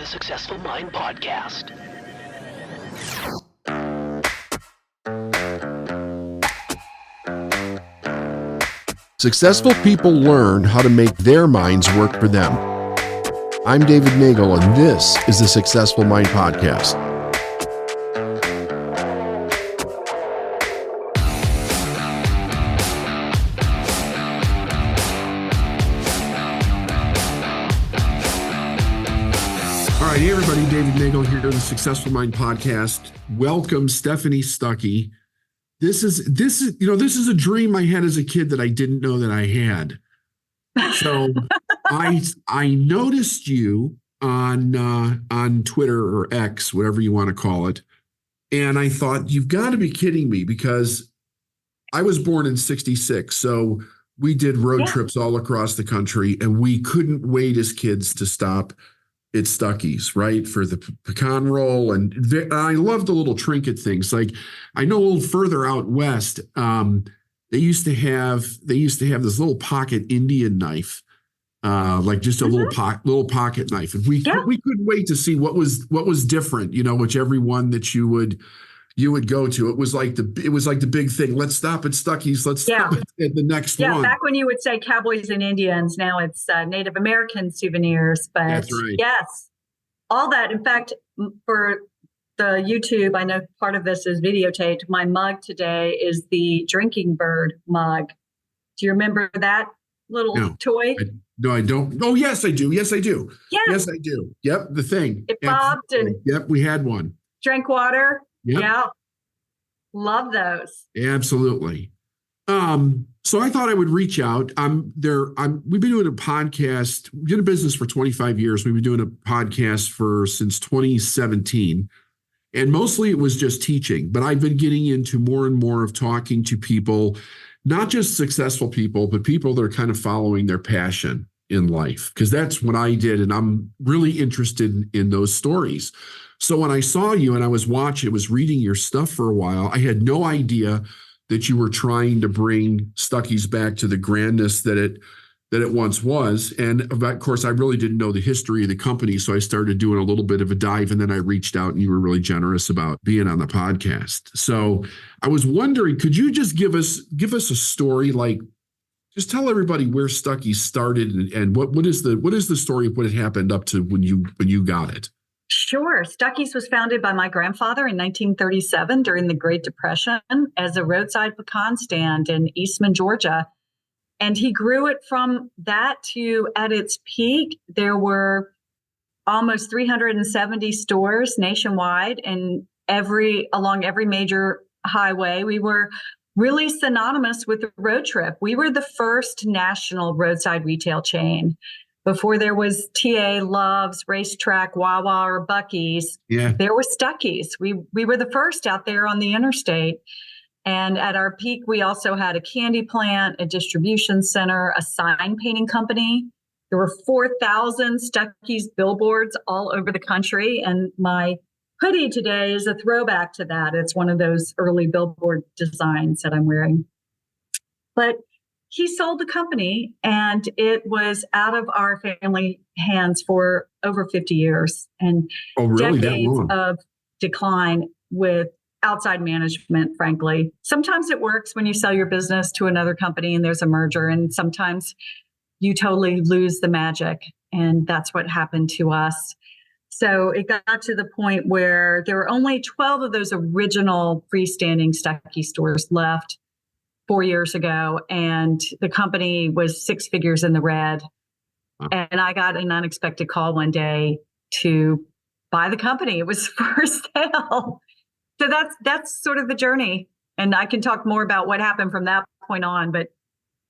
the Successful Mind Podcast. Successful people learn how to make their minds work for them. I'm David Nagel, and this is the Successful Mind Podcast. All right, hey everybody, David Nagel here to the Successful Mind Podcast. Welcome, Stephanie Stuckey. This is a dream I had as a kid that I didn't know that I had. So I noticed you on Twitter or X, whatever you want to call it, and I thought, you've got to be kidding me, because I was born in '66, so we did road trips all across the country, and we couldn't wait as kids to stop at Stuckey's, right, for the pecan roll. And I love the little trinket things. Like, I know a little further out west, they used to have this little pocket Indian knife, like just a little pocket knife. And we couldn't wait to see what was different, whichever one that you would go to. It was like the big thing. Let's stop at Stuckey's. Let's stop at the next one. Yeah, back when you would say cowboys and Indians, now it's Native American souvenirs. But that's right. Yes, all that. In fact, for the YouTube, I know part of this is videotaped. My mug today is the drinking bird mug. Do you remember that little toy? No, I don't. Oh, yes, I do. Yes, I do. Yes, I do. Yep, the thing. It bobbed and we had one. Drank water. Yep. Yeah. Love those. Absolutely. So I thought I would reach out. We've been doing a podcast. We've been in business for 25 years. We've been doing a podcast since 2017. And mostly it was just teaching. But I've been getting into more and more of talking to people, not just successful people, but people that are kind of following their passion in life. Because that's what I did. And I'm really interested in those stories. So when I saw you and I was reading your stuff for a while, I had no idea that you were trying to bring Stuckey's back to the grandness that it once was. And of course, I really didn't know the history of the company. So I started doing a little bit of a dive, and then I reached out and you were really generous about being on the podcast. So I was wondering, could you just give us a story, like just tell everybody where Stuckey's started and what is the story of what had happened up to when you got it? Sure. Stuckey's was founded by my grandfather in 1937 during the Great Depression as a roadside pecan stand in Eastman, Georgia. And he grew it from that to, at its peak, there were almost 370 stores nationwide and along every major highway. We were really synonymous with the road trip. We were the first national roadside retail chain. Before there was TA, Love's, RaceTrac, Wawa, or Buc-ee's, there was Stuckey's. We were the first out there on the interstate. And at our peak, we also had a candy plant, a distribution center, a sign painting company. There were 4,000 Stuckey's billboards all over the country. And my hoodie today is a throwback to that. It's one of those early billboard designs that I'm wearing. But he sold the company, and it was out of our family hands for over 50 years and decades of decline with outside management, frankly. Sometimes it works when you sell your business to another company and there's a merger, and sometimes you totally lose the magic. And that's what happened to us. So it got to the point where there were only 12 of those original freestanding Stuckey stores left 4 years ago, and the company was six figures in the red. And I got an unexpected call one day to buy the company. It was for sale. So that's sort of the journey. And I can talk more about what happened from that point on, but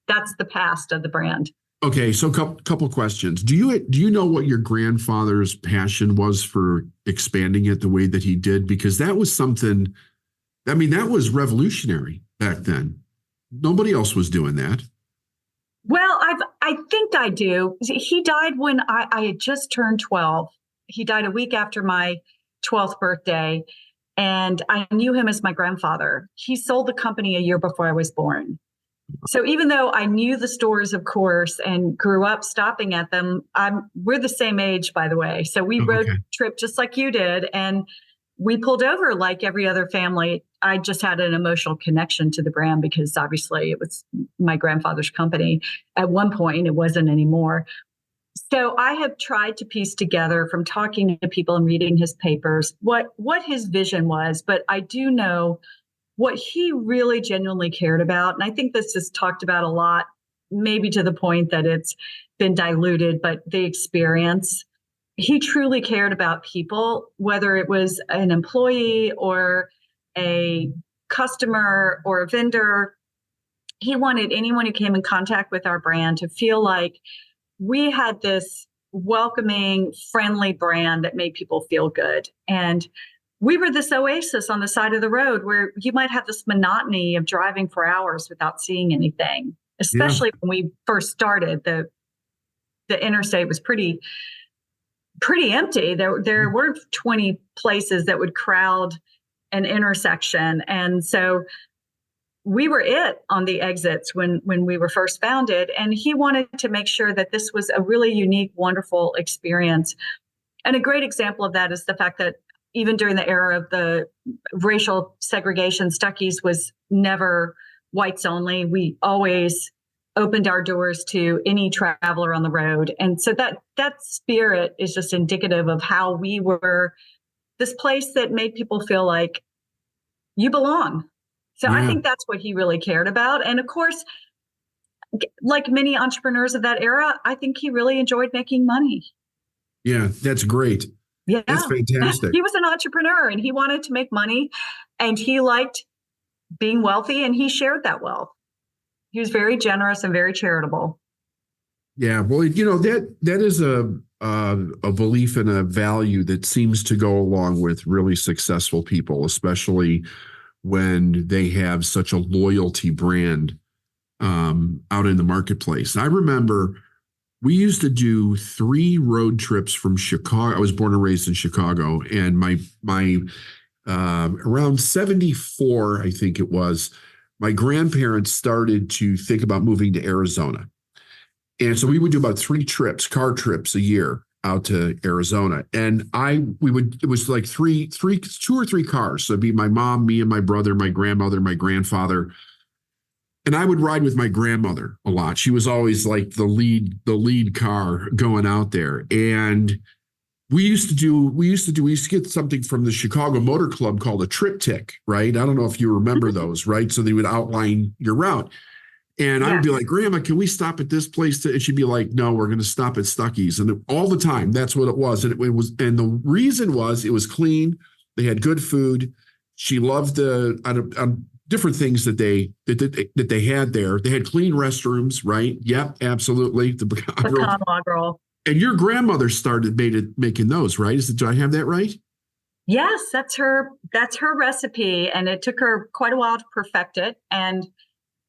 that's the past of the brand. Okay, so couple questions. Do you know what your grandfather's passion was for expanding it the way that he did? Because that was something, that was revolutionary back then. Nobody else was doing that. Well, I think I do. He died when I had just turned 12. He died a week after my 12th birthday, and I knew him as my grandfather. He sold the company a year before I was born. So even though I knew the stores, of course, and grew up stopping at them, we're the same age, by the way. So we Oh, road okay. trip just like you did, and we pulled over like every other family. I just had an emotional connection to the brand because obviously it was my grandfather's company. At one point, it wasn't anymore. So I have tried to piece together from talking to people and reading his papers what his vision was, but I do know what he really genuinely cared about. And I think this is talked about a lot, maybe to the point that it's been diluted, but the experience. He truly cared about people, whether it was an employee or a customer or a vendor. He wanted anyone who came in contact with our brand to feel like we had this welcoming, friendly brand that made people feel good. And we were this oasis on the side of the road where you might have this monotony of driving for hours without seeing anything, Yeah. especially when we first started. The interstate was pretty empty. There weren't 20 places that would crowd an intersection. And so we were it on the exits when we were first founded. And he wanted to make sure that this was a really unique, wonderful experience. And a great example of that is the fact that even during the era of the racial segregation, Stuckey's was never whites only. We always opened our doors to any traveler on the road. And so that spirit is just indicative of how we were this place that made people feel like you belong. So I think that's what he really cared about. And of course, like many entrepreneurs of that era, I think he really enjoyed making money. Yeah, that's great. Yeah. That's fantastic. He was an entrepreneur and he wanted to make money and he liked being wealthy and he shared that wealth. He was very generous and very charitable. Yeah, well, that is a belief and a value that seems to go along with really successful people, especially when they have such a loyalty brand out in the marketplace. I remember we used to do 3 road trips from Chicago. I was born and raised in Chicago, and my around 74, I think it was, my grandparents started to think about moving to Arizona. And so we would do about 3 trips, car trips a year out to Arizona. And it was like 2 or 3 cars. So it'd be my mom, me and my brother, my grandmother, my grandfather. And I would ride with my grandmother a lot. She was always like the lead car going out there. And we used to get something from the Chicago Motor Club called a triptych, right? I don't know if you remember those, right? So they would outline your route. And I would be like, Grandma, can we stop at this place? And she'd be like, no, we're going to stop at Stuckey's. And all the time, that's what it was. And and the reason was it was clean. They had good food. She loved the different things that they had there. They had clean restrooms, right? Yep, absolutely. The pecan log roll. And your grandmother started making those, right? Do I have that right? Yes, that's her recipe. And it took her quite a while to perfect it. And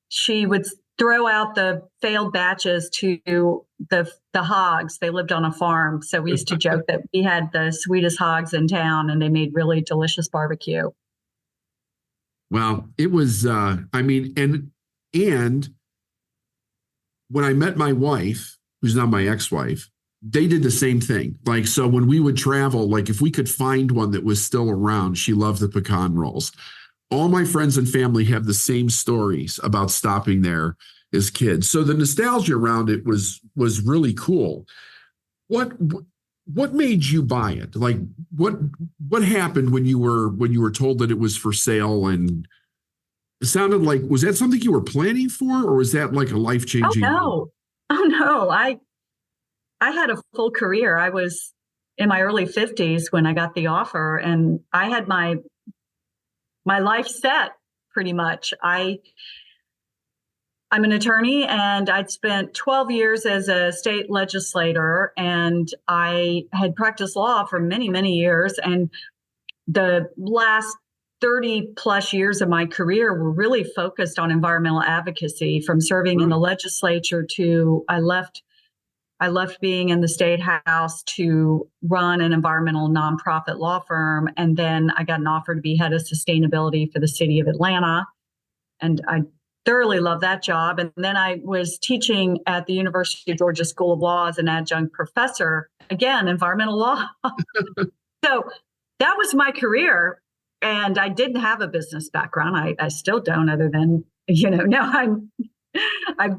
she would throw out the failed batches to the hogs. They lived on a farm. So we used to joke that we had the sweetest hogs in town and they made really delicious barbecue. Well, it was, and when I met my wife, who's now my ex-wife, they did the same thing. Like, so when we would travel, like if we could find one that was still around, she loved the pecan rolls. All my friends and family have the same stories about stopping there as kids. So the nostalgia around it was really cool. What made you buy it? Like what happened when you were told that it was for sale? And it sounded like, was that something you were planning for, or was that like a life-changing? Oh no. I had a full career. I was in my early 50s when I got the offer, and I had my life set pretty much. I'm an attorney, and I'd spent 12 years as a state legislator, and I had practiced law for many, many years. And the last 30 plus years of my career were really focused on environmental advocacy, from serving in the legislature to I left being in the state house to run an environmental nonprofit law firm. And then I got an offer to be head of sustainability for the city of Atlanta. And I thoroughly loved that job. And then I was teaching at the University of Georgia School of Law as an adjunct professor, again, environmental law. So that was my career. And I didn't have a business background. I still don't, other than, now I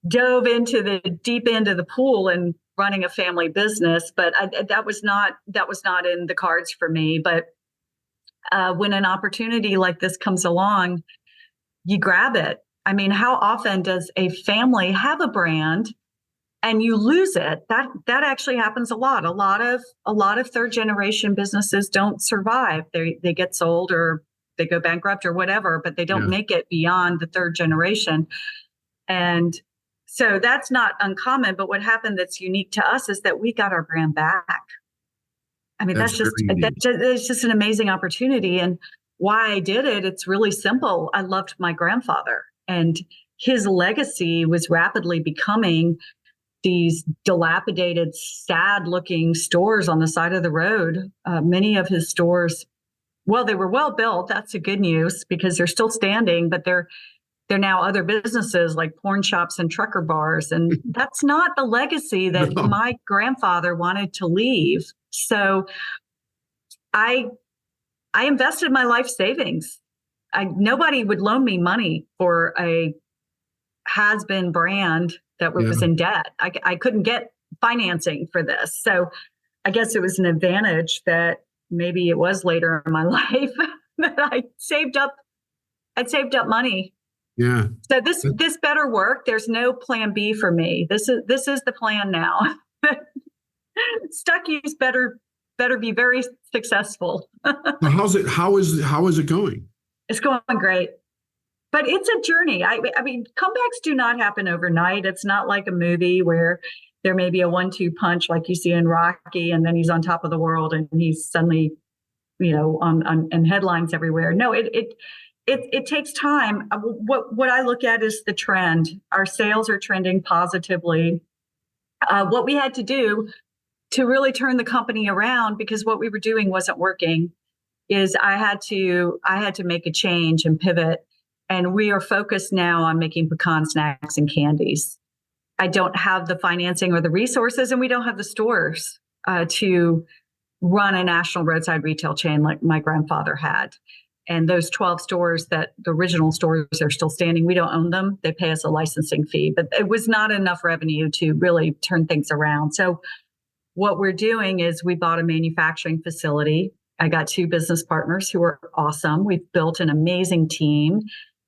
dove into the deep end of the pool and running a family business, but that was not in the cards for me. But when an opportunity like this comes along, you grab it. I mean, how often does a family have a brand and you lose it? That actually happens a lot. A lot of third generation businesses don't survive. They get sold or they go bankrupt or whatever, but they don't make it beyond the third generation. And so that's not uncommon. But what happened that's unique to us is that we got our brand back. I mean, it's just an amazing opportunity. And why I did it, it's really simple. I loved my grandfather, and his legacy was rapidly becoming these dilapidated, sad-looking stores on the side of the road. Many of his stores, well, they were well built. That's the good news, because they're still standing, but they're now other businesses like porn shops and trucker bars. And that's not the legacy that my grandfather wanted to leave. So I invested my life savings. Nobody would loan me money for a has-been brand that was in debt. I couldn't get financing for this. So I guess it was an advantage that maybe it was later in my life that I'd saved up money. Yeah. So this better work. There's no plan B for me. This is the plan now. Stuckey's better be very successful. How is it going? It's going great. But it's a journey. I mean, comebacks do not happen overnight. It's not like a movie where there may be a 1-2 punch like you see in Rocky, and then he's on top of the world and he's suddenly, on headlines everywhere. No, it takes time. What I look at is the trend. Our sales are trending positively. What we had to do to really turn the company around, because what we were doing wasn't working, is I had to make a change and pivot. And we are focused now on making pecan snacks and candies. I don't have the financing or the resources, and we don't have the stores to run a national roadside retail chain like my grandfather had. And those 12 stores, that the original stores are still standing, we don't own them. They pay us a licensing fee, but it was not enough revenue to really turn things around. So what we're doing is we bought a manufacturing facility. I got 2 business partners who are awesome. We've built an amazing team.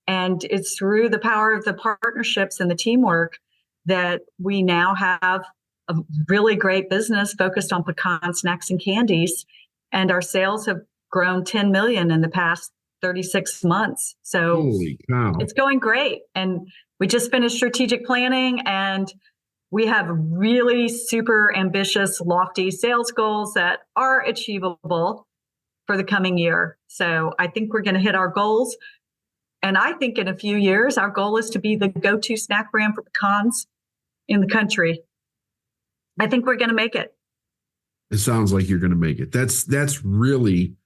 And it's through the power of the partnerships and the teamwork that we now have a really great business focused on pecan snacks and candies. And our sales have grown 10 million in the past 36 months. So holy cow. It's going great. And we just finished strategic planning, and we have really super ambitious, lofty sales goals that are achievable for the coming year. So I think we're going to hit our goals. And I think in a few years, our goal is to be the go-to snack brand for pecans in the country. I think we're going to make it. It sounds like you're going to make it. That's really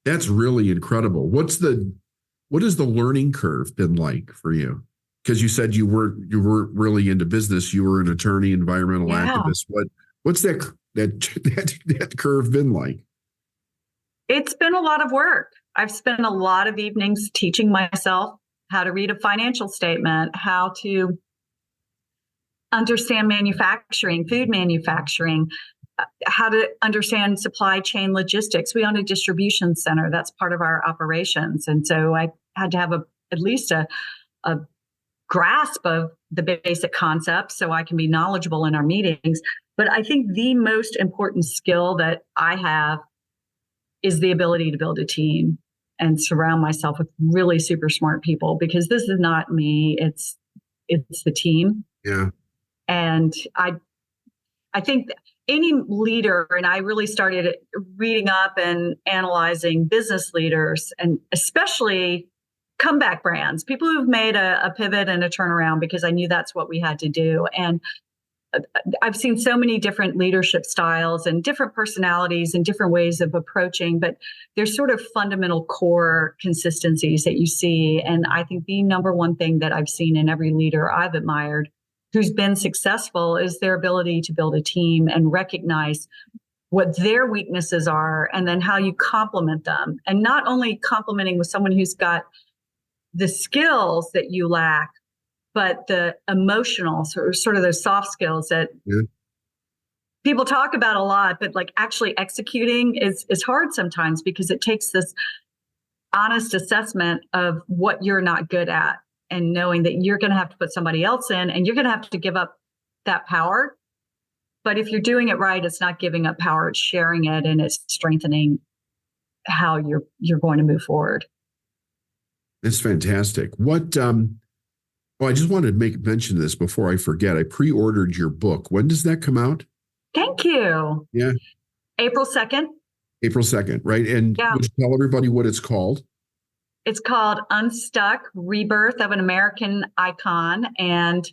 incredible. What has the learning curve been like for you? Because you said you weren't really into business. You were an attorney, environmental activist. What's that curve been like? It's been a lot of work. I've spent a lot of evenings teaching myself how to read a financial statement, how to understand manufacturing, food manufacturing, how to understand supply chain logistics. We own a distribution center. That's part of our operations. And so I had to have at least a grasp of the basic concepts so I can be knowledgeable in our meetings. But I think the most important skill that I have is the ability to build a team and surround myself with really super smart people, because this is not me. It's the team. Yeah. And I think any leader, and I really started reading up and analyzing business leaders, and especially comeback brands, people who've made a pivot and a turnaround, because I knew that's what we had to do. And I've seen so many different leadership styles and different personalities and different ways of approaching, but there's sort of fundamental core consistencies that you see. And I think the number one thing that I've seen in every leader I've admired who's been successful is their ability to build a team and recognize what their weaknesses are and then how you complement them. And not only complementing with someone who's got the skills that you lack, but the emotional, sort of those soft skills that people talk about a lot, but like actually executing is hard sometimes because it takes this honest assessment of what you're not good at and knowing that you're going to have to put somebody else in and you're going to have to give up that power. But if you're doing it right, it's not giving up power, it's sharing it and it's strengthening how you're going to move forward. That's fantastic. What, I just wanted to make mention of this before I forget. I pre-ordered your book. When does that come out? Thank you. Yeah. April 2nd. April 2nd, right? And would you tell everybody what it's called? It's called UnStuck, Rebirth of an American Icon. And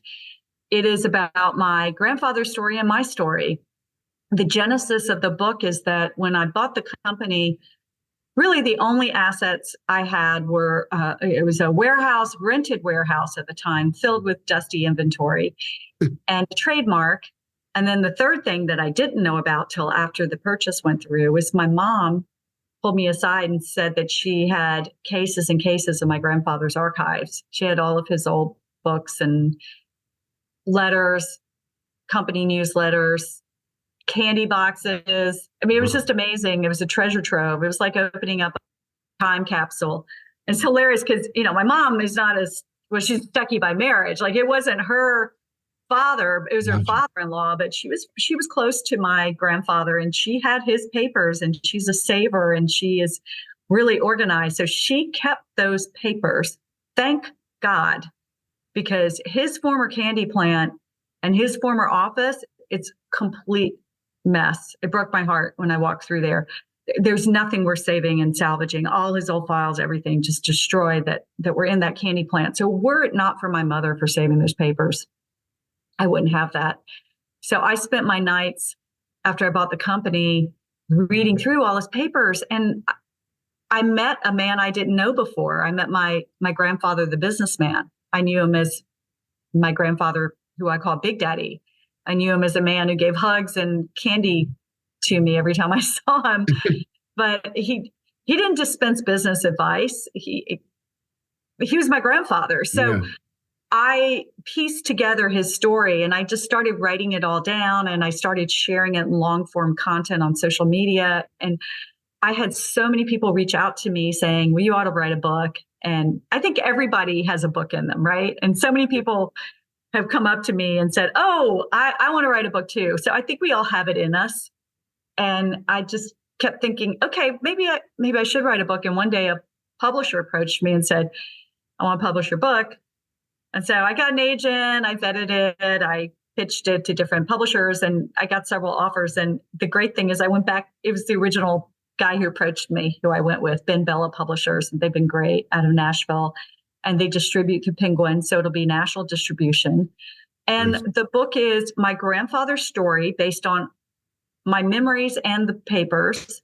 it is about my grandfather's story and my story. The genesis of the book is that when I bought the company, really the only assets I had were, it was a warehouse, rented warehouse at the time, filled with dusty inventory and a trademark. And then the third thing that I didn't know about till after the purchase went through was my mom pulled me aside and said that she had cases and cases of my grandfather's archives. She had all of his old books and letters, company newsletters, candy boxes. I mean, it was just amazing. It was a treasure trove. It was like opening up a time capsule. It's hilarious because, my mom is not she's Stuckey by marriage. Like it wasn't her father, it was her father-in-law, but she was close to my grandfather and she had his papers and she's a saver and she is really organized. So she kept those papers. Thank God, because his former candy plant and his former office, it's complete mess. It broke my heart when I walked through there. There's nothing worth saving and salvaging. All his old files, everything just destroyed that were in that candy plant. So were it not for my mother for saving those papers, I wouldn't have that. So I spent my nights after I bought the company reading through all his papers. And I met a man I didn't know before. I met my grandfather, the businessman. I knew him as my grandfather, who I call Big Daddy. I knew him as a man who gave hugs and candy to me every time I saw him. But he didn't dispense business advice. He was my grandfather. So I pieced together his story and I just started writing it all down and I started sharing it in long form content on social media. And I had so many people reach out to me saying, well, you ought to write a book. And I think everybody has a book in them, right? And so many people have come up to me and said, oh, I want to write a book too. So I think we all have it in us. And I just kept thinking, okay, maybe I should write a book. And one day a publisher approached me and said, I want to publish your book. And so I got an agent, I vetted it, I pitched it to different publishers and I got several offers. And the great thing is I went back, it was the original guy who approached me, who I went with, Ben Bella Publishers. And they've been great out of Nashville and they distribute through Penguin. So it'll be national distribution. And the book is my grandfather's story based on my memories and the papers.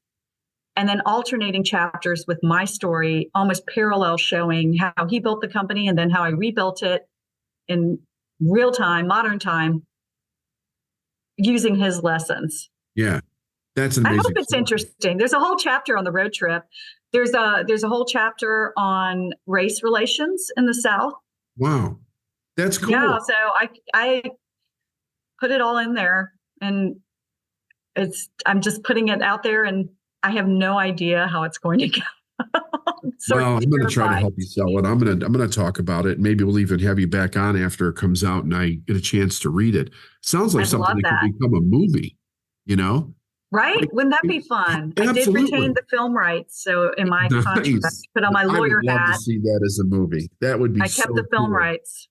And then alternating chapters with my story, almost parallel, showing how he built the company and then how I rebuilt it in real time, modern time, using his lessons. Yeah, that's an amazing. I hope it's interesting. There's a whole chapter on the road trip. There's a whole chapter on race relations in the South. Wow, that's cool. Yeah, so I put it all in there, and I'm just putting it out there and I have no idea how it's going to go. Well, I'm going to try to help you sell it. I'm going to talk about it. Maybe we'll even have you back on after it comes out and I get a chance to read it. Sounds like something that could become a movie, Right? Like, wouldn't that be fun? Absolutely. I did retain the film rights. So in my contract, I put on my lawyer hat. I would love to see that as a movie. That would be I kept the film rights.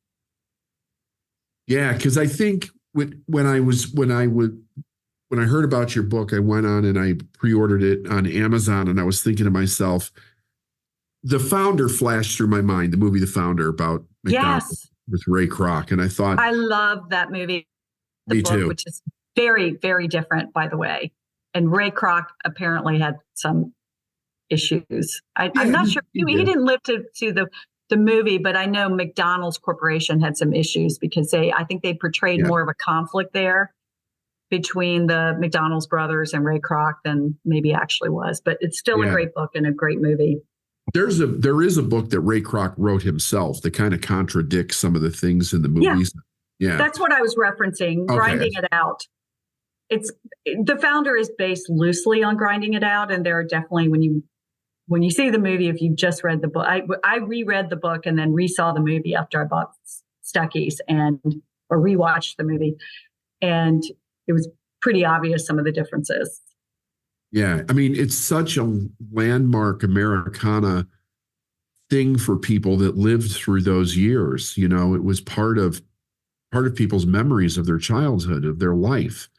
Yeah, because I think when I heard about your book, I went on and I pre-ordered it on Amazon and I was thinking to myself, The Founder flashed through my mind, the movie The Founder about McDonald's with Ray Kroc. And I thought, I love that movie. the Me book, too. which is very, very different, by the way. And Ray Kroc apparently had some issues. I'm not sure. He didn't live to see the movie, but I know McDonald's Corporation had some issues because I think they portrayed more of a conflict there between the McDonald's brothers and Ray Kroc than maybe actually was. But it's still a great book and a great movie. There is a book that Ray Kroc wrote himself that kind of contradicts some of the things in the movies. Yeah. That's what I was referencing, Grinding It Out. It's the founder is based loosely on Grinding It Out, and there are definitely when you see the movie, if you just read the book, I reread the book and then resaw the movie after I bought Stuckey's or rewatched the movie, and it was pretty obvious some of the differences. Yeah, I mean, it's such a landmark Americana thing for people that lived through those years. You know, it was part of people's memories of their childhood, of their life.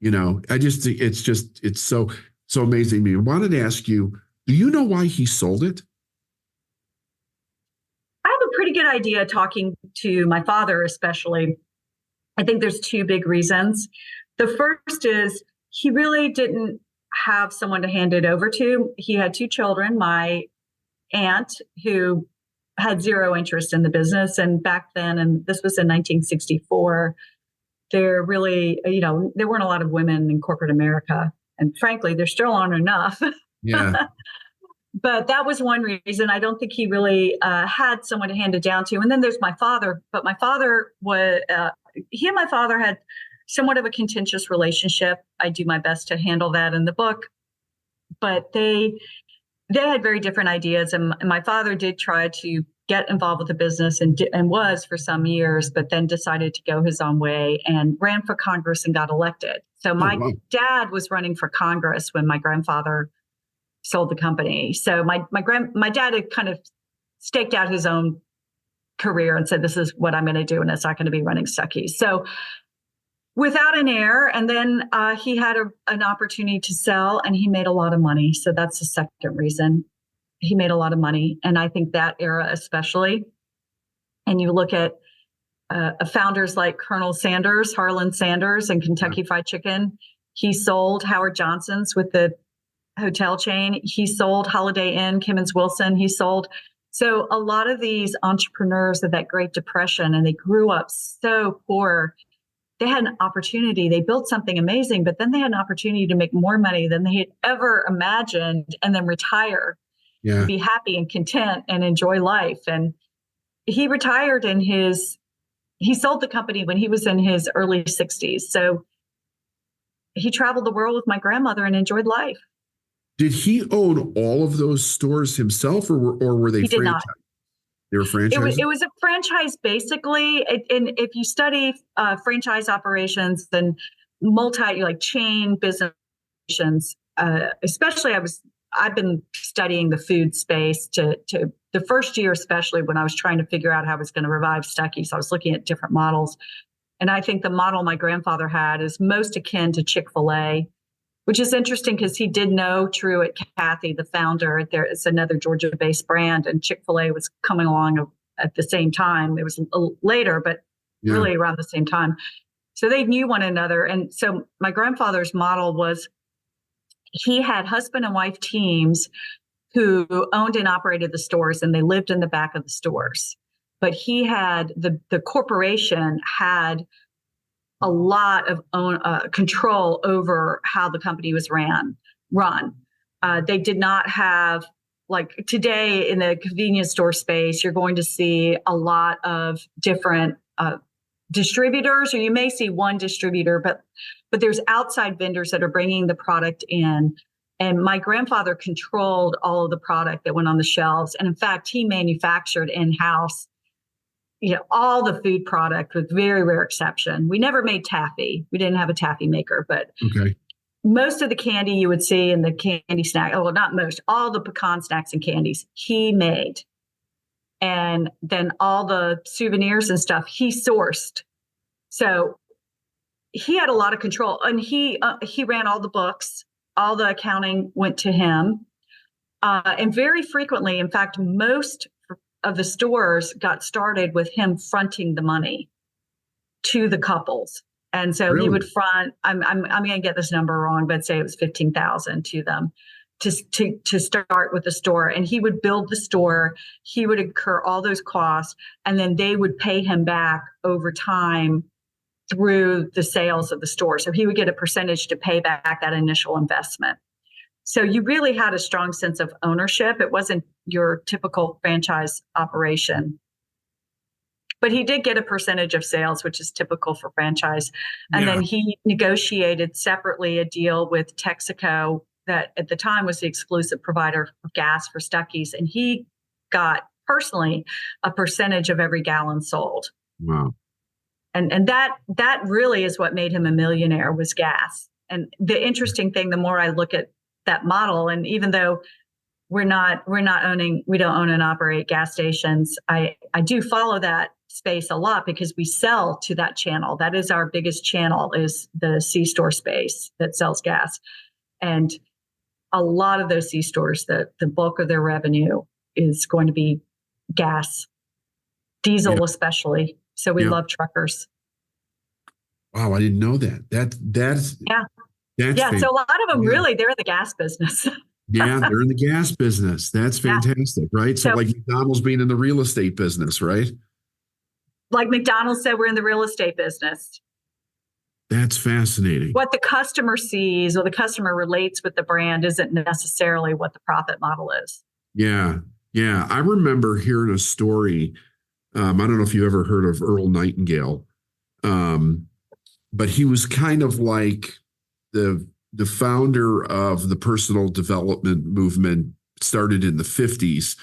You know, it's so amazing to me. I wanted to ask you, do you know why he sold it? I have a pretty good idea talking to my father, especially. I think there's two big reasons. The first is he really didn't have someone to hand it over to. He had two children, my aunt, who had zero interest in the business. And back then, and this was in 1964, there really, there weren't a lot of women in corporate America. And frankly, there still aren't enough. Yeah. But that was one reason. I don't think he really had someone to hand it down to. And then there's my father. But my father he and my father had somewhat of a contentious relationship. I do my best to handle that in the book. But they had very different ideas. And my father did try to get involved with the business and was for some years, but then decided to go his own way and ran for Congress and got elected. So my dad was running for Congress when my grandfather sold the company. So my dad had kind of staked out his own career and said, this is what I'm going to do. And it's not going to be running Stuckey. So without an heir. And then he had an opportunity to sell and he made a lot of money. So that's the second reason. He made a lot of money. And I think that era especially, and you look at founders like Colonel Sanders, Harlan Sanders and Kentucky Fried Chicken. He sold Howard Johnson's with the hotel chain. He sold Holiday Inn, Kimmons Wilson. He sold. So a lot of these entrepreneurs of that Great Depression, and they grew up so poor, they had an opportunity. They built something amazing, but then they had an opportunity to make more money than they had ever imagined and then retire. Yeah. Be happy and content and enjoy life. And he retired he sold the company when he was in his early 60s. So he traveled the world with my grandmother and enjoyed life. Did he own all of those stores himself or were they franchised? They were franchised? It was a franchise, basically. And if you study franchise operations and chain business, especially I've been studying the food space to the first year, especially when I was trying to figure out how I was going to revive Stuckey. So I was looking at different models. And I think the model my grandfather had is most akin to Chick-fil-A, which is interesting because he did know Truett Cathy, the founder. It's another Georgia-based brand, and Chick-fil-A was coming along at the same time. It was later, but really around the same time. So they knew one another. And so my grandfather's model was he had husband and wife teams who owned and operated the stores, and they lived in the back of the stores. But he had the corporation had a lot of control over how the company was run. They did not have, like today in the convenience store space, you're going to see a lot of different distributors, or you may see one distributor, but there's outside vendors that are bringing the product in. And my grandfather controlled all of the product that went on the shelves. And in fact, he manufactured in-house, all the food product with very rare exception. We never made taffy. We didn't have a taffy maker, but most of the candy you would see in the candy snack, not most, all the pecan snacks and candies he made. And then all the souvenirs and stuff he sourced. So he had a lot of control, and he ran all the books. All the accounting went to him. And very frequently, in fact, most of the stores got started with him fronting the money to the couples. And so he would front, I'm going to get this number wrong, but say it was 15,000 to them to start with the store. And he would build the store. He would incur all those costs, and then they would pay him back over time through the sales of the store. So he would get a percentage to pay back that initial investment. So you really had a strong sense of ownership. It wasn't your typical franchise operation. But he did get a percentage of sales, which is typical for franchise. And then he negotiated separately a deal with Texaco that at the time was the exclusive provider of gas for Stuckey's. And he got personally a percentage of every gallon sold. Wow. And that really is what made him a millionaire, was gas. And the interesting thing, the more I look at that model, and even though we don't own and operate gas stations, I do follow that space a lot because we sell to that channel. That is our biggest channel, is the C-store space that sells gas. And a lot of those C-stores, the bulk of their revenue is going to be gas, diesel especially. So we love truckers. Wow, I didn't know that. That's So a lot of them really, they're in the gas business. Yeah, they're in the gas business. That's fantastic, right? So like McDonald's being in the real estate business, right? Like McDonald's said, we're in the real estate business. That's fascinating. What the customer sees or the customer relates with the brand isn't necessarily what the profit model is. Yeah. I remember hearing a story. I don't know if you ever heard of Earl Nightingale, but he was kind of like the founder of the personal development movement. Started in the 50s.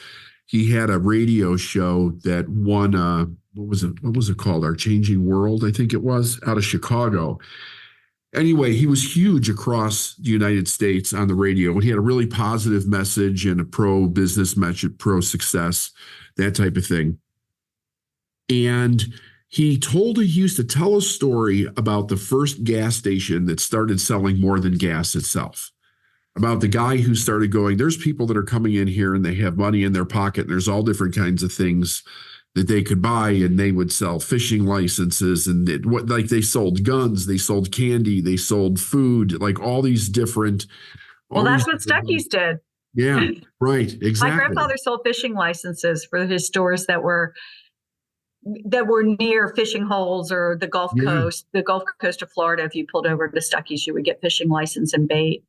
He had a radio show that won what was it called? Our Changing World, I think it was, out of Chicago. Anyway, he was huge across the United States on the radio. And he had a really positive message and a pro-business message, pro-success, that type of thing. And he used to tell a story about the first gas station that started selling more than gas itself. About the guy who started going, there's people that are coming in here and they have money in their pocket, and there's all different kinds of things that they could buy, and they would sell fishing licenses, and they sold guns, they sold candy, they sold food, like all these different. Well, that's what Stuckey's did. Yeah, right, exactly. My grandfather sold fishing licenses for his stores that were near fishing holes or the Gulf Coast of Florida. If you pulled over to Stuckey's, you would get fishing license and bait.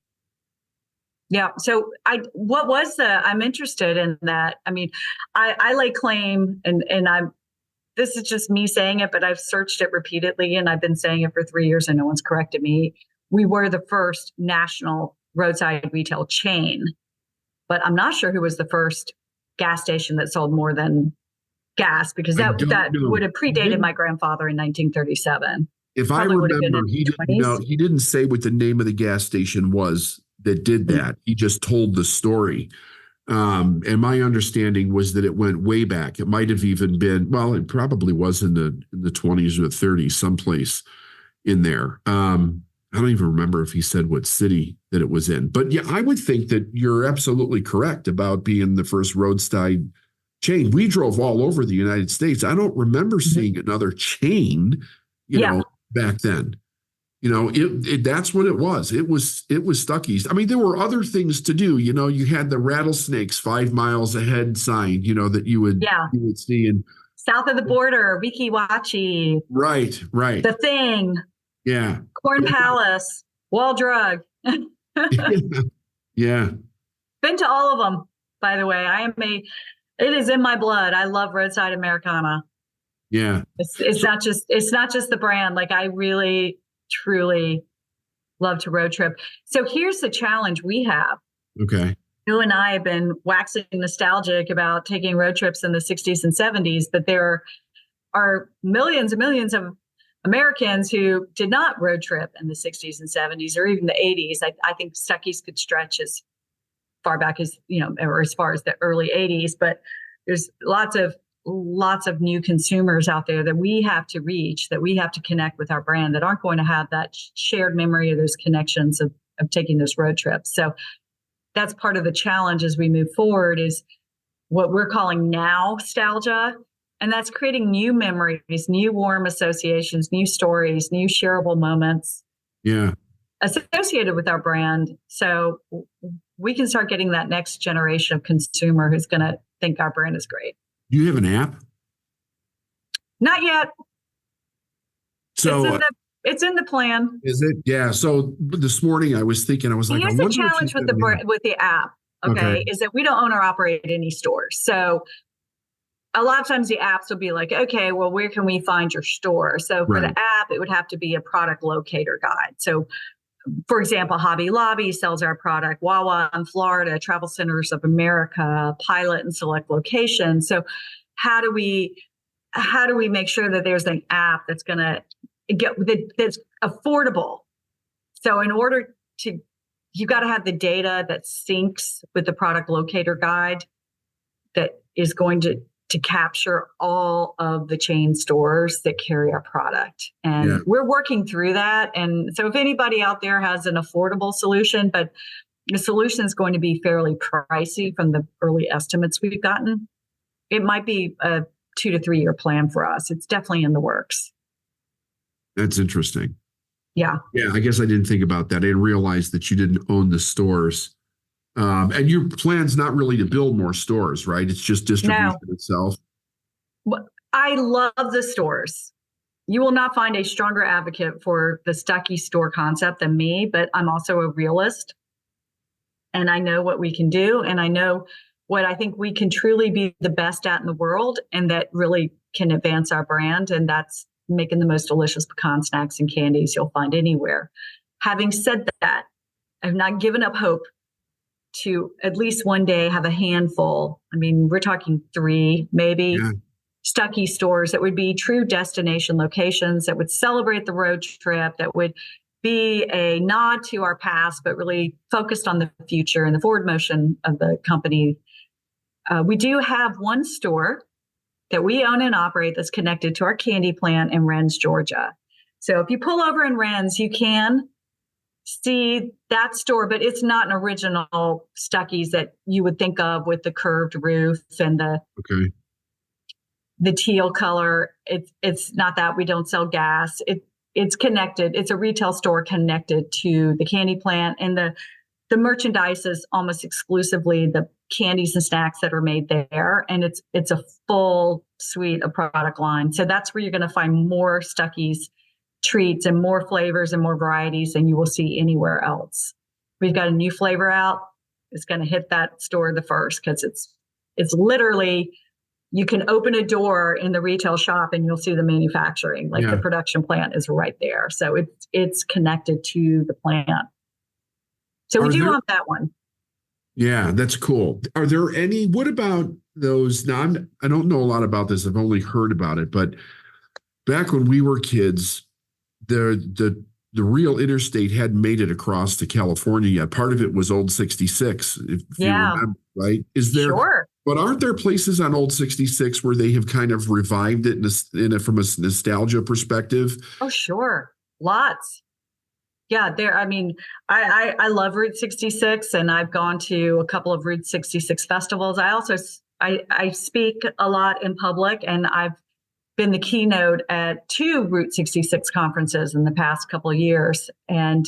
Yeah. So I'm interested in that. I mean, I lay claim, and this is just me saying it, but I've searched it repeatedly and I've been saying it for 3 years and no one's corrected me. We were the first national roadside retail chain, but I'm not sure who was the first gas station that sold more than gas, because that would have predated my grandfather in 1937. If I remember, he didn't say what the name of the gas station was that did that. He just told the story. And my understanding was that it went way back. It might have even been, well, it probably was in the 20s or 30s, someplace in there. I don't even remember if he said what city that it was in. But yeah, I would think that you're absolutely correct about being the first roadside chain. We drove all over the United States. I don't remember seeing another chain, you know, back then. You know, that's what it was. It was Stuckey's. I mean, there were other things to do. You know, you had the rattlesnakes 5 miles ahead sign, you know, that you would see. And south of the border, Wiki Wachi. Right. The Thing. Yeah. Corn Palace. Wall Drug. Yeah. Been to all of them, by the way. It is in my blood. I love roadside Americana. Yeah. It's not just the brand. Like, I really truly love to road trip. So here's the challenge we have. Okay. You and I have been waxing nostalgic about taking road trips in the 60s and 70s, but there are millions and millions of Americans who did not road trip in the 60s and 70s or even the 80s. I think Stuckey's could stretch as far back as, you know, or as far as the early 80s, but there's lots of new consumers out there that we have to reach, that we have to connect with our brand, that aren't going to have that shared memory of those connections of taking those road trips. So that's part of the challenge as we move forward, is what we're calling now nostalgia. And that's creating new memories, new warm associations, new stories, new shareable moments. Yeah. Associated with our brand. So we can start getting that next generation of consumer who's going to think our brand is great. Do you have an app? Not yet. So it's in the plan. is it? Yeah. So this morning I was thinking, I was like, Here's the challenge with the app. Okay, is that we don't own or operate any stores. So a lot of times the apps will be like, okay, well, where can we find your store? So for the app, it would have to be a product locator guide. So for example, Hobby Lobby sells our product, Wawa in Florida, Travel Centers of America, Pilot in select locations. So how do we make sure that there's an app that's going to that's affordable? So in order to, you've got to have the data that syncs with the product locator guide that is going to capture all of the chain stores that carry our product. And we're working through that. And so if anybody out there has an affordable solution, but the solution is going to be fairly pricey from the early estimates we've gotten, it might be a 2 to 3 year plan for us. It's definitely in the works. That's interesting. Yeah. Yeah. I guess I didn't think about that. I didn't realize that you didn't own the stores. And your plan's not really to build more stores, right? It's just distribution itself. I love the stores. You will not find a stronger advocate for the Stuckey store concept than me, but I'm also a realist. And I know what we can do. And I know what I think we can truly be the best at in the world, and that really can advance our brand. And that's making the most delicious pecan snacks and candies you'll find anywhere. Having said that, I've not given up hope to at least one day have a handful. I mean, we're talking 3, maybe Stuckey stores that would be true destination locations that would celebrate the road trip, that would be a nod to our past, but really focused on the future and the forward motion of the company. We do have one store that we own and operate that's connected to our candy plant in Rennes, Georgia. So if you pull over in Rennes, you can see that store, but it's not an original Stuckey's that you would think of with the curved roof and the teal color. It's not that. We don't sell gas. It's connected. It's a retail store connected to the candy plant, and the merchandise is almost exclusively the candies and snacks that are made there. And it's a full suite of product line. So that's where you're going to find more Stuckey's treats and more flavors and more varieties than you will see anywhere else. We've got a new flavor out. It's going to hit that store the first, because it's literally, you can open a door in the retail shop and you'll see the manufacturing, like the production plant is right there. So it's connected to the plant. So we do want that one. Yeah, that's cool. Are there any, what about those? Now, I don't know a lot about this. I've only heard about it, but back when we were kids, the real interstate hadn't made it across to California yet. Part of it was Old 66, if you remember, right? Is there? Sure. But aren't there places on Old 66 where they have kind of revived it from a nostalgia perspective? Oh, sure. Lots. Yeah, I mean, I love Route 66, and I've gone to a couple of Route 66 festivals. I also I speak a lot in public, and I've been the keynote at 2 Route 66 conferences in the past couple of years. And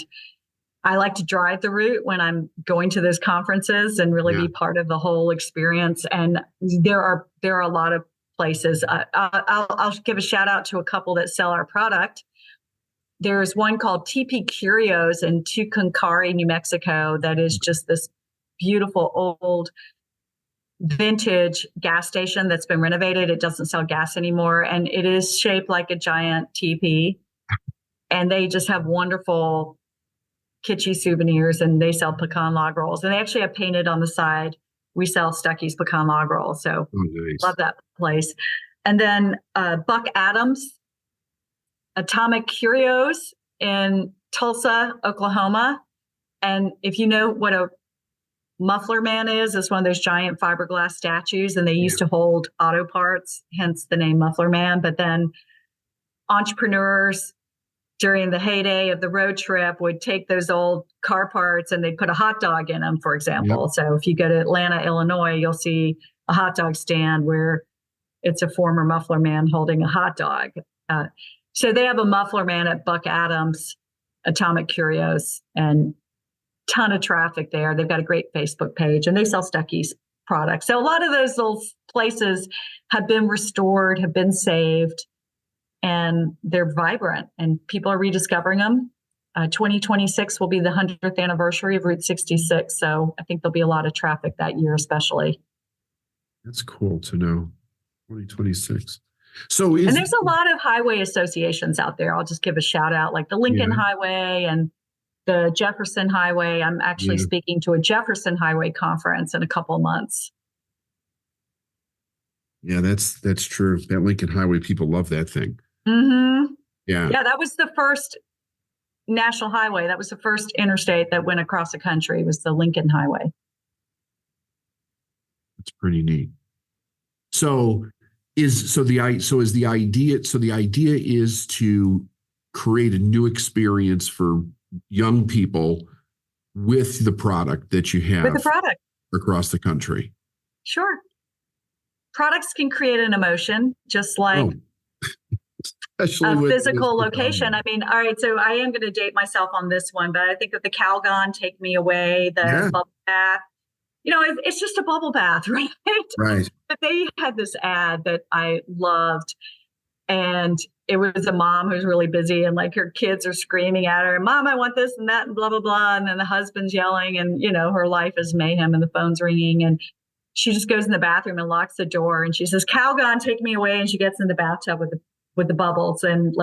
I like to drive the route when I'm going to those conferences and really be part of the whole experience. And there are a lot of places. I'll give a shout out to a couple that sell our product. There's one called TP Curios in Tucumcari, New Mexico, that is just this beautiful old vintage gas station that's been renovated. It doesn't sell gas anymore, and it is shaped like a giant teepee. And they just have wonderful kitschy souvenirs, and they sell pecan log rolls. And they actually have painted on the side, we sell Stuckey's pecan log roll. So love that place. And then Buck Adams, Atomic Curios in Tulsa, Oklahoma. And if you know what a muffler man is, it's one of those giant fiberglass statues, and they used to hold auto parts, hence the name Muffler Man. But then entrepreneurs during the heyday of the road trip would take those old car parts and they'd put a hot dog in them, for example. So if you go to Atlanta, Illinois, you'll see a hot dog stand where It's a former muffler man holding a hot dog. So they have a muffler man at Buc Adams, Atomic Curios, and ton of traffic there. They've got a great Facebook page, and they sell Stuckey's products. So a lot of those little places have been restored, have been saved, and they're vibrant, and people are rediscovering them. 2026 will be the 100th anniversary of Route 66. So I think there'll be a lot of traffic that year, especially. That's cool to know. 2026. And there's a lot of highway associations out there. I'll just give a shout out, like the Lincoln Highway and the Jefferson Highway. I'm actually speaking to a Jefferson Highway conference in a couple of months. Yeah, that's true. That Lincoln Highway, people love that thing. Mm-hmm. Yeah. Yeah, that was the first national highway. That was the first interstate that went across the country, was the Lincoln Highway. It's pretty neat. The idea is to create a new experience for young people with the product that you have across the country. Sure. Products can create an emotion, just like a physical location. I mean, all right, so I am going to date myself on this one, but I think of the Calgon, Take Me Away, the bubble bath. It's just a bubble bath, right? Right. But they had this ad that I loved, and it was a mom who's really busy, and like her kids are screaming at her, "Mom, I want this and that," and blah, blah, blah. And then the husband's yelling, and, her life is mayhem, and the phone's ringing, and she just goes in the bathroom and locks the door, and she says, "Calgon, take me away." And she gets in the bathtub with the bubbles, and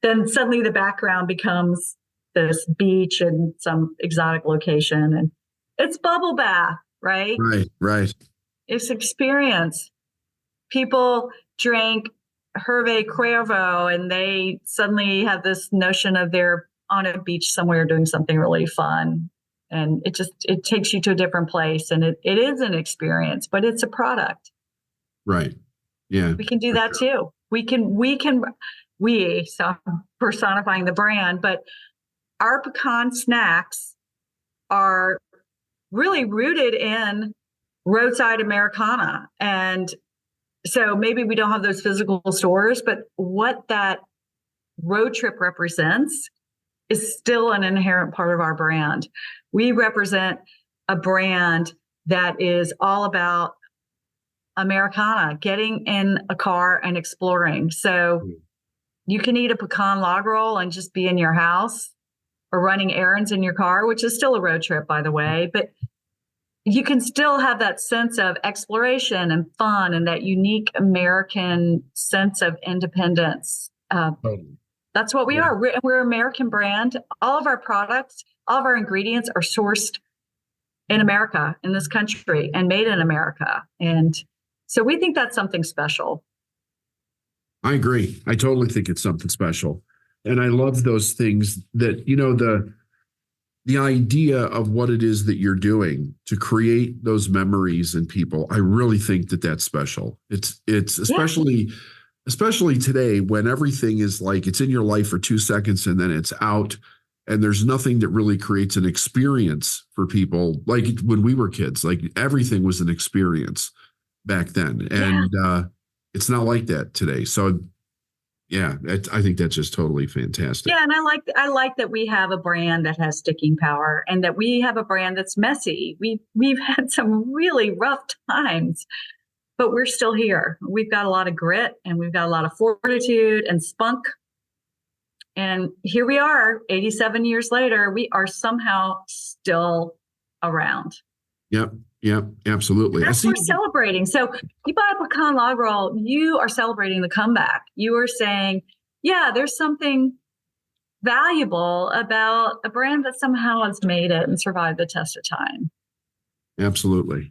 then suddenly the background becomes this beach and some exotic location, and it's bubble bath, right? Right. It's experience. People drank Hervé Cuervo, and they suddenly have this notion of they're on a beach somewhere doing something really fun. And it takes you to a different place, and it is an experience, but it's a product. Right. Yeah. We can do that too. So I'm personifying the brand, but our pecan snacks are really rooted in roadside Americana. And so maybe we don't have those physical stores, but what that road trip represents is still an inherent part of our brand. We represent a brand that is all about Americana, getting in a car and exploring. So you can eat a pecan log roll and just be in your house, or running errands in your car, which is still a road trip, by the way, but you can still have that sense of exploration and fun and that unique American sense of independence. That's what we are. We're an American brand. All of our products, all of our ingredients are sourced in America, in this country, and made in America. And so we think that's something special. I agree. I totally think it's something special. And I love those things that, the idea of what it is that you're doing to create those memories in people. I really think that that's special. It's especially today, when everything is like, it's in your life for 2 seconds and then it's out, and there's nothing that really creates an experience for people. Like when we were kids, like everything was an experience back then. And it's not like that today. So yeah, I think that's just totally fantastic. Yeah, and I like that we have a brand that has sticking power, and that we have a brand that's messy. We've had some really rough times, but we're still here. We've got a lot of grit, and we've got a lot of fortitude and spunk. And here we are, 87 years later, we are somehow still around. Yep, absolutely. That's what we're celebrating. So you buy a pecan log roll, you are celebrating the comeback. You are saying, yeah, there's something valuable about a brand that somehow has made it and survived the test of time. Absolutely.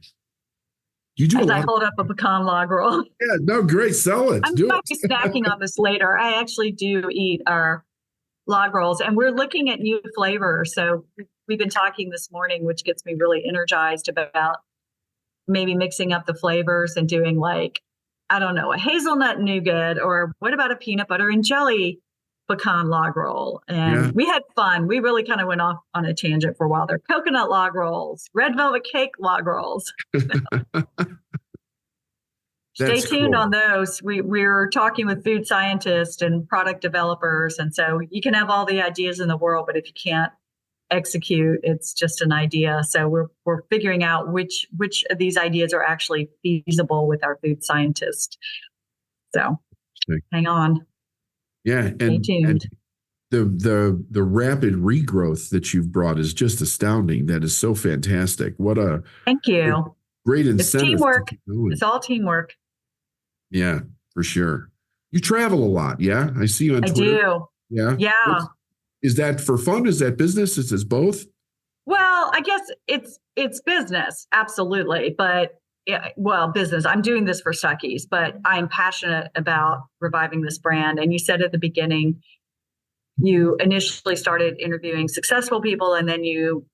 You do. As I hold up a pecan log roll. Yeah, no, great. Sell it. I'm going to be snacking on this later. I actually do eat our log rolls, and we're looking at new flavors. So we've been talking this morning, which gets me really energized about maybe mixing up the flavors and doing, like, I don't know, a hazelnut nougat, or what about a peanut butter and jelly pecan log roll? And we had fun. We really kind of went off on a tangent for a while there. Coconut log rolls, red velvet cake log rolls. Stay tuned cool. on those. We're talking with food scientists and product developers. And so you can have all the ideas in the world, but if you can't execute, it's just an idea. So we're figuring out which of these ideas are actually feasible with our food scientists. So hang on. Yeah. Stay tuned. And the rapid regrowth that you've brought is just astounding. That is so fantastic. Thank you. Great incentive. It's teamwork. It's all teamwork. Yeah, for sure. You travel a lot. Yeah. I see you on Twitter. I do. Yeah. Yeah. Is that for fun? Is that business? Is this both? Well, I guess it's business. Absolutely. But business. I'm doing this for Stuckey's, but I'm passionate about reviving this brand. And you said at the beginning, you initially started interviewing successful people, and then you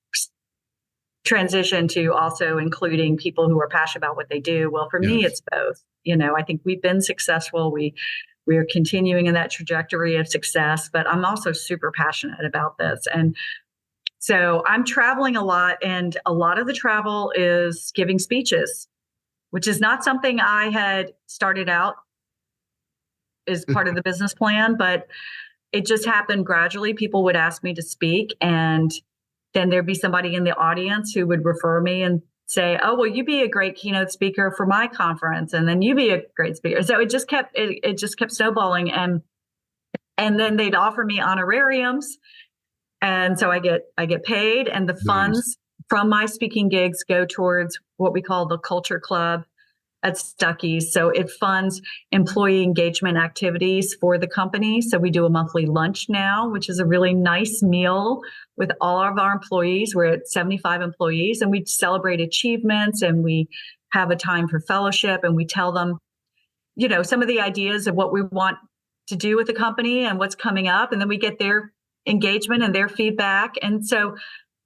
transition to also including people who are passionate about what they do. Well, for me, it's both. I think we've been successful. We are continuing in that trajectory of success, but I'm also super passionate about this. And so I'm traveling a lot, and a lot of the travel is giving speeches, which is not something I had started out as part of the business plan, but it just happened gradually. People would ask me to speak, and then there'd be somebody in the audience who would refer me and say, "Oh, well, you be a great keynote speaker for my conference, and then you be a great speaker." So it just kept snowballing, and then they'd offer me honorariums, and so I get paid, and the funds from my speaking gigs go towards what we call the Culture Club at Stuckey's. So it funds employee engagement activities for the company. So we do a monthly lunch now, which is a really nice meal with all of our employees. We're at 75 employees, and we celebrate achievements, and we have a time for fellowship, and we tell them, some of the ideas of what we want to do with the company and what's coming up. And then we get their engagement and their feedback. And so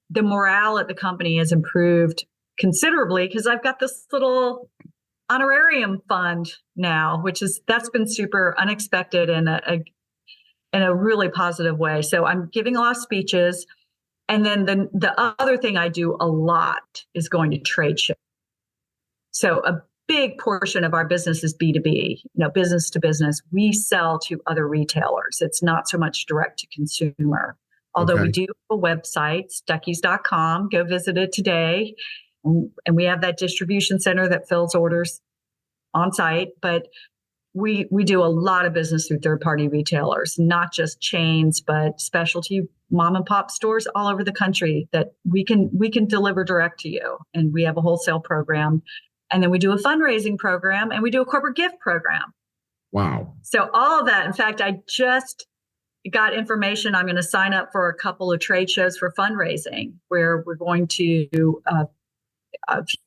the morale at the company has improved considerably because I've got this little honorarium fund now, that's been super unexpected in a really positive way. So I'm giving a lot of speeches. And then the other thing I do a lot is going to trade shows. So a big portion of our business is B2B, business to business. We sell to other retailers. It's not so much direct to consumer. Although we do have a website, stuckeys.com. Go visit it today. And we have that distribution center that fills orders on site. But we do a lot of business through third-party retailers, not just chains, but specialty mom and pop stores all over the country that we can deliver direct to you. And we have a wholesale program. And then we do a fundraising program, and we do a corporate gift program. Wow. So all of that. In fact, I just got information. I'm going to sign up for a couple of trade shows for fundraising, where we're going to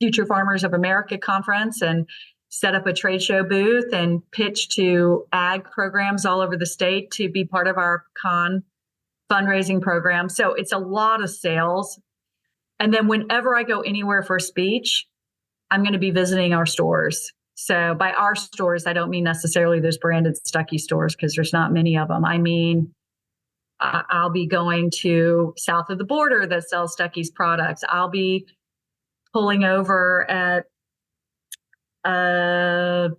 Future Farmers of America conference and set up a trade show booth and pitch to ag programs all over the state to be part of our fundraising program. So it's a lot of sales. And then whenever I go anywhere for a speech, I'm going to be visiting our stores. So by our stores, I don't mean necessarily those branded Stuckey stores, because there's not many of them. I mean, I'll be going to south of the border that sells Stuckey's products. I'll be pulling over at, I'm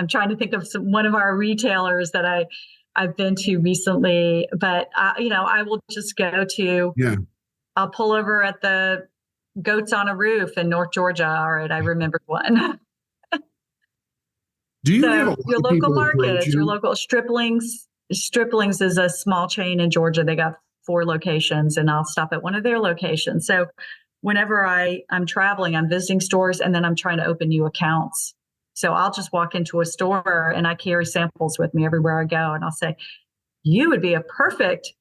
trying to think of one of our retailers that I've been to recently, but I will just go to, I'll pull over at the Goats on a Roof in North Georgia. All right, I remembered one. Do you have your local markets, your local Striplings? Striplings is a small chain in Georgia. They got 4 locations, and I'll stop at one of their locations. So whenever I'm traveling, I'm visiting stores, and then I'm trying to open new accounts. So I'll just walk into a store, and I carry samples with me everywhere I go. And I'll say, you would be a perfect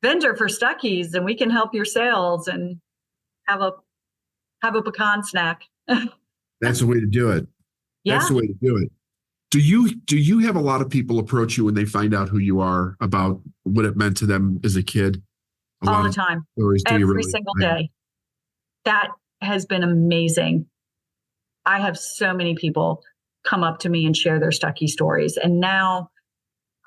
vendor for Stuckey's, and we can help your sales and have a pecan snack. That's the way to do it. Yeah. That's the way to do it. Do you have a lot of people approach you when they find out who you are, about what it meant to them as a kid? All the time. Every single day. That has been amazing. I have so many people come up to me and share their Stuckey stories. And now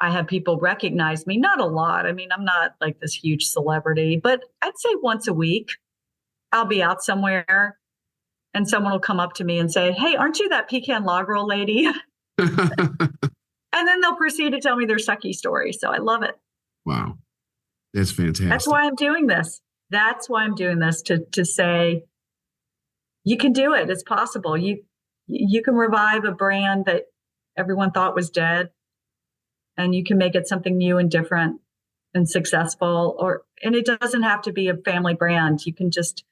I have people recognize me. Not a lot. I mean, I'm not like this huge celebrity, but I'd say once a week I'll be out somewhere and someone will come up to me and say, "Hey, aren't you that pecan log roll lady?" And then they'll proceed to tell me their Stuckey story. So I love it. Wow. That's fantastic. That's why I'm doing this. That's why I'm doing this, to say, you can do it. It's possible. You can revive a brand that everyone thought was dead, and you can make it something new and different and successful. And it doesn't have to be a family brand. You can just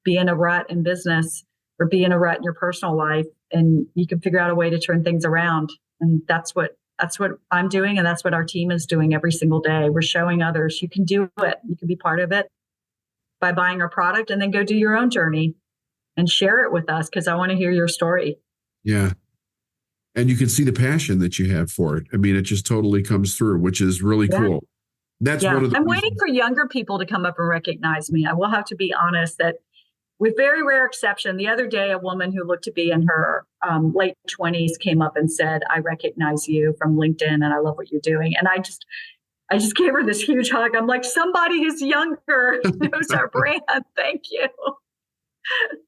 be in a rut in business or be in a rut in your personal life, and you can figure out a way to turn things around. And that's what I'm doing. And that's what our team is doing every single day. We're showing others you can do it. You can be part of it by buying our product, and then go do your own journey and share it with us, because I want to hear your story. Yeah. And you can see the passion that you have for it. I mean, it just totally comes through, which is really cool. That's one of the I'm waiting for younger people to come up and recognize me. I will have to be honest that, with very rare exception, the other day, a woman who looked to be in her late 20s came up and said, "I recognize you from LinkedIn and I love what you're doing." And I just gave her this huge hug. I'm like, somebody who's younger knows our brand. Thank you.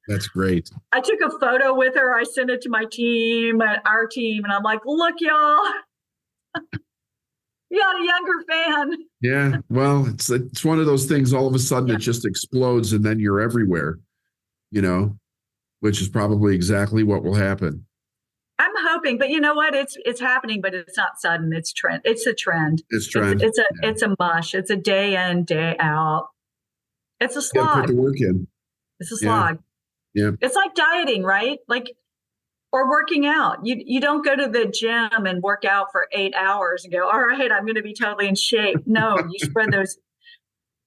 That's great. I took a photo with her. I sent it to my team, our team, and I'm like, "Look, y'all, you got a younger fan." Yeah. Well, it's one of those things, all of a sudden it just explodes and then you're everywhere, which is probably exactly what will happen. I'm hoping, but you know what? It's happening, but it's not sudden. It's trend. It's a trend. It's trend. It's a mush. It's a day in, day out. It's a slog. Put the work in. It's a slog. Yeah. It's like dieting, right? Or working out. You don't go to the gym and work out for 8 hours and go, "All right, I'm going to be totally in shape." No, you spread those.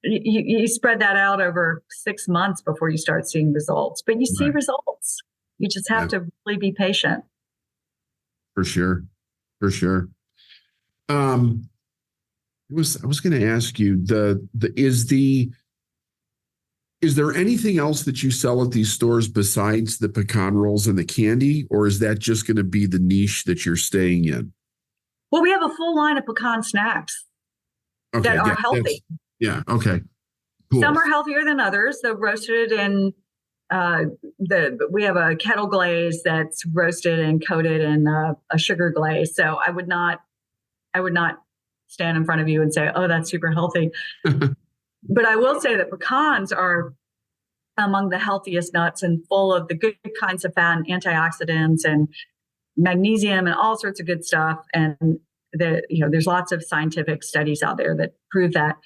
You spread that out over 6 months before you start seeing results. But you see results. You just have to really be patient. For sure. I was going to ask you, is there anything else that you sell at these stores besides the pecan rolls and the candy, or is that just going to be the niche that you're staying in? Well, we have a full line of pecan snacks that are healthy. Yeah. Okay. Cool. Some are healthier than others. They're roasted in we have a kettle glaze that's roasted and coated in a sugar glaze. So I would not stand in front of you and say, "Oh, that's super healthy." But I will say that pecans are among the healthiest nuts and full of the good kinds of fat and antioxidants and magnesium and all sorts of good stuff. And there's lots of scientific studies out there that prove that.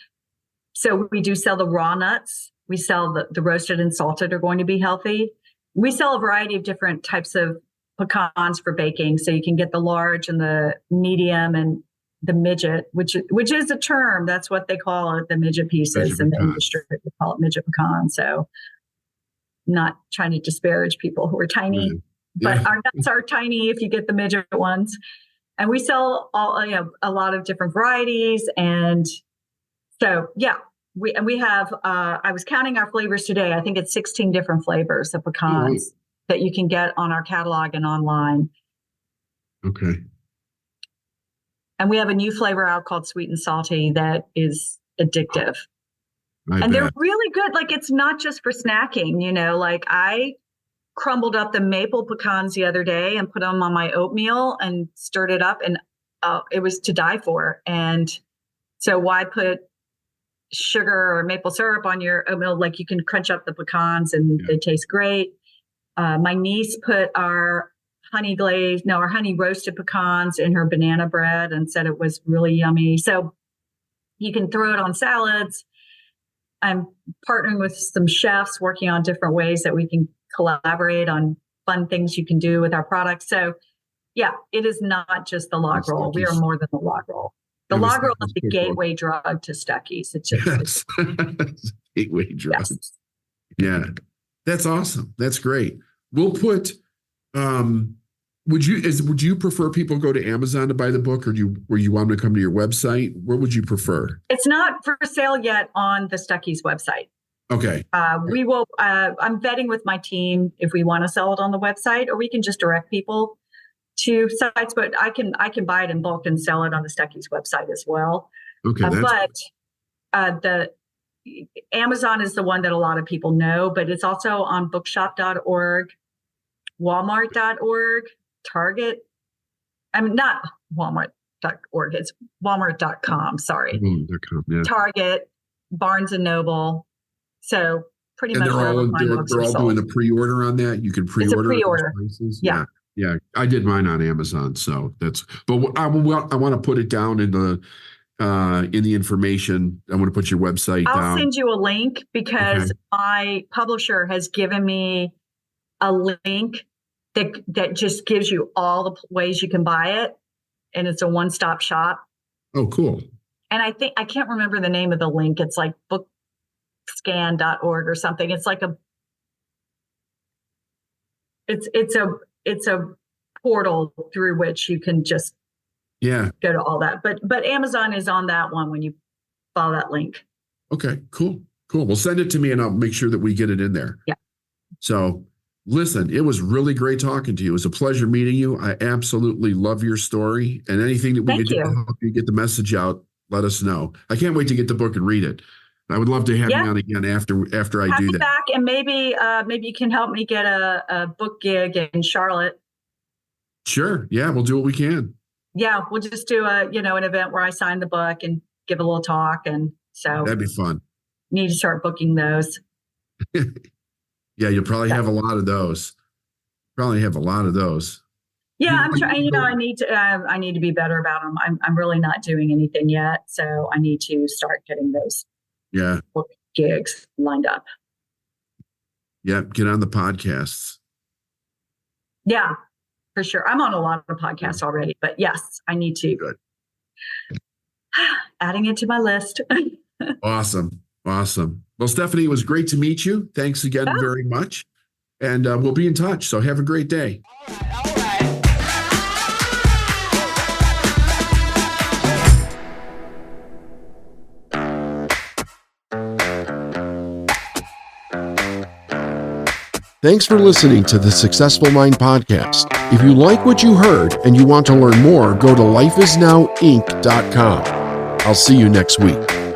So we do sell the raw nuts. We sell the roasted and salted are going to be healthy. We sell a variety of different types of pecans for baking. So you can get the large and the medium and the midget, which is a term. That's what they call it, the midget pieces in the industry. They call it midget pecan. So not trying to disparage people who are tiny, but our nuts are tiny if you get the midget ones. And we sell a lot of different varieties. And so, we have, I was counting our flavors today. I think it's 16 different flavors of pecans that you can get on our catalog and online. Okay. And we have a new flavor out called Sweet and Salty that is addictive. They're really good. It's not just for snacking, I crumbled up the maple pecans the other day and put them on my oatmeal and stirred it up, and it was to die for. And so why put sugar or maple syrup on your oatmeal? You can crunch up the pecans and they taste great. My niece put our honey roasted pecans in her banana bread and said it was really yummy. So you can throw it on salads. I'm partnering with some chefs working on different ways that we can collaborate on fun things you can do with our products. So it is not just the log roll. We are more than the log roll. The log roll is the gateway drug to Stuckey's. It's just gateway drug. Yes. Yeah, that's awesome. That's great. We'll put. Would you prefer people go to Amazon to buy the book, or where you want them to come to your website? Where would you prefer? It's not for sale yet on the Stuckey's website. Okay. We will. I'm vetting with my team if we want to sell it on the website, or we can just direct people to sites. But I can buy it in bulk and sell it on the Stuckey's website as well. Okay. The Amazon is the one that a lot of people know, but it's also on bookshop.org. Walmart.org, Target. I mean, not Walmart.org. It's Walmart.com. Sorry. Yeah. Target, Barnes and Noble. So pretty And much they're all sold. doing a pre-order on that. You can pre-order. It's a pre-order. Yeah. Yeah. I did mine on Amazon. So but I want to put it down in the information. I want to put your website down. I'll send you a link because my publisher has given me a link that just gives you all the ways you can buy it. And it's a one-stop shop. Oh, cool. And I can't remember the name of the link. It's like bookscan.org or something. It's like it's a portal through which you can just go to all that. But Amazon is on that one when you follow that link. Okay, cool. Well, send it to me and I'll make sure that we get it in there. Yeah. So listen, it was really great talking to you. It was a pleasure meeting you. I absolutely love your story, and anything that we can do to help you get the message out, let us know. I can't wait to get the book and read it. I would love to have you on again after I do that. Back, and maybe you can help me get a book gig in Charlotte. Sure. Yeah, we'll do what we can. Yeah, we'll just do an event where I sign the book and give a little talk, and so that'd be fun. Need to start booking those. Yeah, you'll probably have a lot of those. Yeah, I'm trying. I need to be better about them. I'm really not doing anything yet, so I need to start getting those. Yeah. Book gigs lined up. Yeah, get on the podcasts. Yeah, for sure. I'm on a lot of podcasts already, but yes, I need to. Good. Adding it to my list. Awesome. Well, Stephanie, it was great to meet you. Thanks again very much. And we'll be in touch. So have a great day. All right. Thanks for listening to the Successful Mind Podcast. If you like what you heard and you want to learn more, go to lifeisnowinc.com. I'll see you next week.